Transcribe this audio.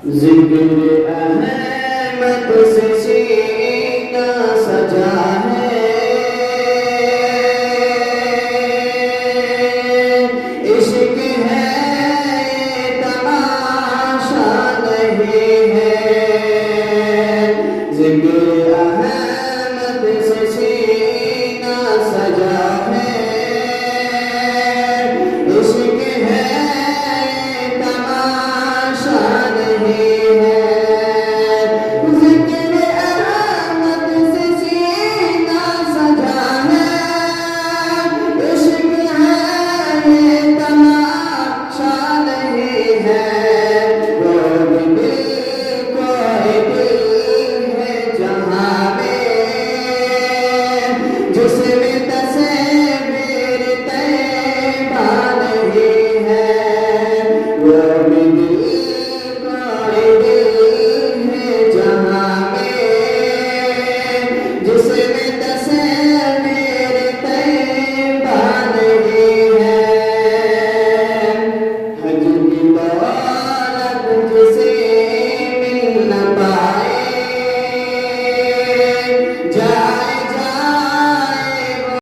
ذکر احمد سے سینہ سجا ہے، عشق ہے یہ تماشا نہیں ہے، ذکر احمد سے سینہ سجا ہے، عشق ہے یہ تماشا نہیں ہے، ذکر احمد سے سینہ سجا ہے، عشق ہے یہ تماشا نہیں ہے، وہ بھی دل کوئی دل ہے جہاں میں، جس میں تصویر طیبہ نہیں ہے، وہ بھی دل کوئی دل ہے جہاں میں، جس میں